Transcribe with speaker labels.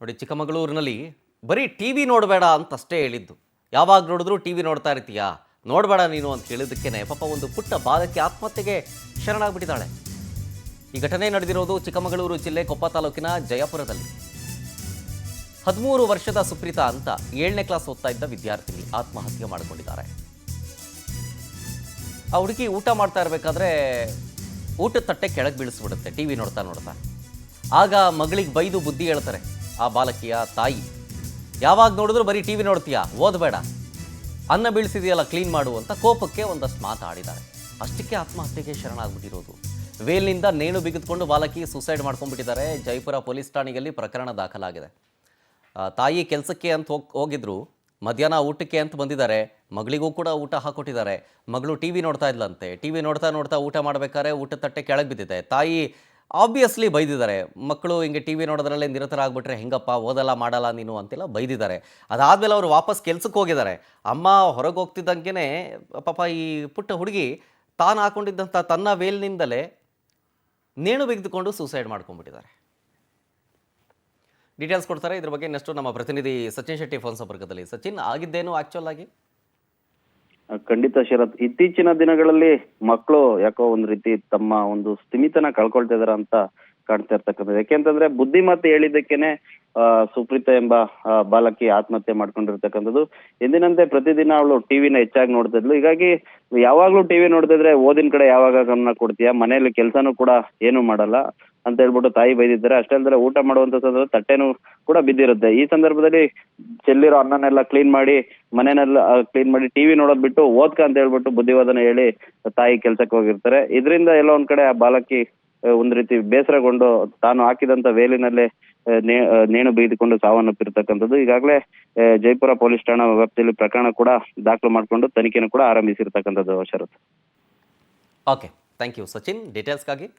Speaker 1: ನೋಡಿ, ಚಿಕ್ಕಮಗಳೂರಿನಲ್ಲಿ ಬರೀ ಟಿ ವಿ ನೋಡಬೇಡ ಅಂತಷ್ಟೇ ಹೇಳಿದ್ದು. ಯಾವಾಗ ನೋಡಿದ್ರೂ ಟಿ ವಿ ನೋಡ್ತಾ ಇರ್ತೀಯಾ, ನೋಡಬೇಡ ನೀನು ಅಂತ ಹೇಳಿದ್ದಕ್ಕೇ ಪಾಪ ಒಂದು ಪುಟ್ಟ ಬಾಲಕಿ ಆತ್ಮಹತ್ಯೆಗೆ ಶರಣಾಗ್ಬಿಟ್ಟಿದ್ದಾಳೆ. ಈ ಘಟನೆ ನಡೆದಿರೋದು ಚಿಕ್ಕಮಗಳೂರು ಜಿಲ್ಲೆ ಕೊಪ್ಪ ತಾಲೂಕಿನ ಜಯಪುರದಲ್ಲಿ. 13 ವರ್ಷದ ಸುಪ್ರೀತಾ ಅಂತ 7ನೇ ಕ್ಲಾಸ್ ಓದ್ತಾ ಇದ್ದ ವಿದ್ಯಾರ್ಥಿನಿ ಆತ್ಮಹತ್ಯೆ ಮಾಡಿಕೊಂಡಿದ್ದಾರೆ. ಆ ಹುಡುಗಿ ಊಟ ಮಾಡ್ತಾ ಇರಬೇಕಾದ್ರೆ ಊಟದ ತಟ್ಟೆ ಕೆಳಗೆ ಬೀಳಿಸ್ಬಿಡುತ್ತೆ ಟಿ ವಿ ನೋಡ್ತಾ ನೋಡ್ತಾ. ಆಗ ಮಗಳಿಗೆ ಬೈದು ಬುದ್ಧಿ ಹೇಳ್ತಾರೆ ಆ ಬಾಲಕಿಯ ತಾಯಿ. ಯಾವಾಗ ನೋಡಿದ್ರು ಬರೀ ಟಿ ವಿ ನೋಡ್ತೀಯಾ, ಓದಬೇಡ, ಅನ್ನ ಬೀಳಿಸಿದೆಯಲ್ಲ ಕ್ಲೀನ್ ಮಾಡು ಅಂತ ಕೋಪಕ್ಕೆ ಒಂದಷ್ಟು ಮಾತಾಡಿದ್ದಾರೆ. ಅಷ್ಟಕ್ಕೆ ಆತ್ಮಹತ್ಯೆಗೆ ಶರಣಾಗ್ಬಿಟ್ಟಿರೋದು. ವೇಲ್ನಿಂದ ನೇಣು ಬಿಗಿದುಕೊಂಡು ಬಾಲಕಿ ಸೂಸೈಡ್ ಮಾಡ್ಕೊಂಡ್ಬಿಟ್ಟಿದ್ದಾರೆ. ಜಯಪುರ ಪೊಲೀಸ್ ಠಾಣೆಯಲ್ಲಿ ಪ್ರಕರಣ ದಾಖಲಾಗಿದೆ. ತಾಯಿ ಕೆಲಸಕ್ಕೆ ಅಂತ ಹೋಗಿದ್ರು, ಮಧ್ಯಾಹ್ನ ಊಟಕ್ಕೆ ಅಂತ ಬಂದಿದ್ದಾರೆ. ಮಗಳಿಗೂ ಕೂಡ ಊಟ ಹಾಕೊಟ್ಟಿದ್ದಾರೆ. ಮಗಳು ಟಿ ವಿ ನೋಡ್ತಾ ಇದ್ಲಂತೆ. ಟಿ ವಿ ನೋಡ್ತಾ ನೋಡ್ತಾ ಊಟ ಮಾಡ್ಬೇಕಾದ್ರೆ ಊಟದ ತಟ್ಟೆ ಕೆಳಗೆ ಬಿದ್ದಿದೆ. ತಾಯಿ ಆಬ್ವಿಯಸ್ಲಿ ಬೈದಿದ್ದಾರೆ. ಮಕ್ಕಳು ಹಿಂಗೆ ಟಿ ವಿ ನೋಡೋದ್ರಲ್ಲೇ ನಿರತರಾಗ್ಬಿಟ್ರೆ ಹೆಂಗಪ್ಪ, ಓದಲ್ಲ ಮಾಡಲ್ಲ ನೀನು ಅಂತೆಲ್ಲ ಬೈದಿದ್ದಾರೆ. ಅದಾದಮೇಲೆ ಅವರು ವಾಪಸ್ ಕೆಲ್ಸಕ್ಕೆ ಹೋಗಿದ್ದಾರೆ. ಅಮ್ಮ ಹೊರಗೆ ಹೋಗ್ತಿದ್ದಂಗೆ ಪಾಪ ಈ ಪುಟ್ಟ ಹುಡುಗಿ ತಾನು ಹಾಕೊಂಡಿದ್ದಂಥ ತನ್ನ ವೇಲ್ನಿಂದಲೇ ನೇಣು ಬಿಗಿದುಕೊಂಡು ಸೂಸೈಡ್ ಮಾಡ್ಕೊಂಡ್ಬಿಟ್ಟಿದ್ದಾರೆ. ಡೀಟೇಲ್ಸ್ ಕೊಡ್ತಾರೆ ಇದ್ರ ಬಗ್ಗೆ ನೆಕ್ಸ್ಟ್ ನಮ್ಮ ಪ್ರತಿನಿಧಿ ಸಚಿನ್ ಶೆಟ್ಟಿ ಫೋನ್ ಸಂಪರ್ಕದಲ್ಲಿ. ಸಚಿನ್, ಆಗಿದ್ದೇನು ಆಕ್ಚುಲ್ ಆಗಿ?
Speaker 2: ಖಂಡಿತ ಶರತ್, ಇತ್ತೀಚಿನ ದಿನಗಳಲ್ಲಿ ಮಕ್ಕಳು ಯಾಕೋ ಒಂದ್ ರೀತಿ ತಮ್ಮ ಒಂದು ಸ್ಥಿಮಿತನ ಕಳ್ಕೊಳ್ತಾ ಇದಾರ ಅಂತ ಕಾಣ್ತಾ ಇರ್ತಕ್ಕಂಥದ್ದು. ಯಾಕೆಂತಂದ್ರೆ ಬುದ್ಧಿಮಾತು ಹೇಳಿದ್ದಕ್ಕೇನೆ ಸುಪ್ರೀತಾ ಎಂಬ ಬಾಲಕಿ ಆತ್ಮಹತ್ಯೆ ಮಾಡ್ಕೊಂಡಿರ್ತಕ್ಕಂಥದ್ದು. ಎಂದಿನಂತೆ ಪ್ರತಿದಿನ ಅವಳು ಟಿವಿನ ಹೆಚ್ಚಾಗಿ ನೋಡ್ತಾ ಇದ್ಲು. ಹೀಗಾಗಿ ಯಾವಾಗ್ಲೂ ಟಿವಿ ನೋಡ್ತಿದ್ರೆ ಓದಿನ ಕಡೆ ಯಾವಾಗ ಗಮನ ಕೊಡ್ತೀಯಾ, ಮನೆಯಲ್ಲಿ ಕೆಲ್ಸನೂ ಕೂಡ ಏನು ಮಾಡಲ್ಲ ಅಂತ ಹೇಳ್ಬಿಟ್ಟು ತಾಯಿ ಬೈದಿದ್ದಾರೆ. ಅಷ್ಟೇ ಅಲ್ಲದೆ ಊಟ ಮಾಡುವಂತ ಸಂದರ್ಭ ತಟ್ಟೆನೂ ಕೂಡ ಬಿದ್ದಿರುತ್ತೆ. ಈ ಸಂದರ್ಭದಲ್ಲಿ ಚೆಲ್ಲಿರೋ ಅನ್ನನೆಲ್ಲ ಕ್ಲೀನ್ ಮಾಡಿ, ಮನೆನೆಲ್ಲ ಕ್ಲೀನ್ ಮಾಡಿ ಟಿವಿ ನೋಡೋದ್ ಬಿಟ್ಟು ಓದ್ಕ ಅಂತ ಹೇಳ್ಬಿಟ್ಟು ಬುದ್ಧಿವಾದನ ಹೇಳಿ ತಾಯಿ ಕೆಲ್ಸಕ್ಕೆ ಹೋಗಿರ್ತಾರೆ. ಇದರಿಂದ ಎಲ್ಲ ಒಂದ್ ಕಡೆ ಆ ಬಾಲಕಿ ಒಂದ್ ರೀತಿ ಬೇಸರಗೊಂಡು ತಾನು ಹಾಕಿದಂತ ವೇಲಿನಲ್ಲೇ ನೇಣು ಬಿಗಿದುಕೊಂಡು ಸಾವನ್ನಪ್ಪಿರ್ತಕ್ಕಂಥದ್ದು. ಈಗಾಗಲೇ ಜಯಪುರ ಪೊಲೀಸ್ ಠಾಣಾ ವ್ಯಾಪ್ತಿಯಲ್ಲಿ ಪ್ರಕರಣ ಕೂಡ ದಾಖಲು ಮಾಡಿಕೊಂಡು ತನಿಖೆಯನ್ನು ಕೂಡ ಆರಂಭಿಸಿರ್ತಕ್ಕಂಥದ್ದು. Sharath.
Speaker 1: Okay, thank you Sachin ಡೀಟೇಲ್ಸ್ಗಾಗಿ.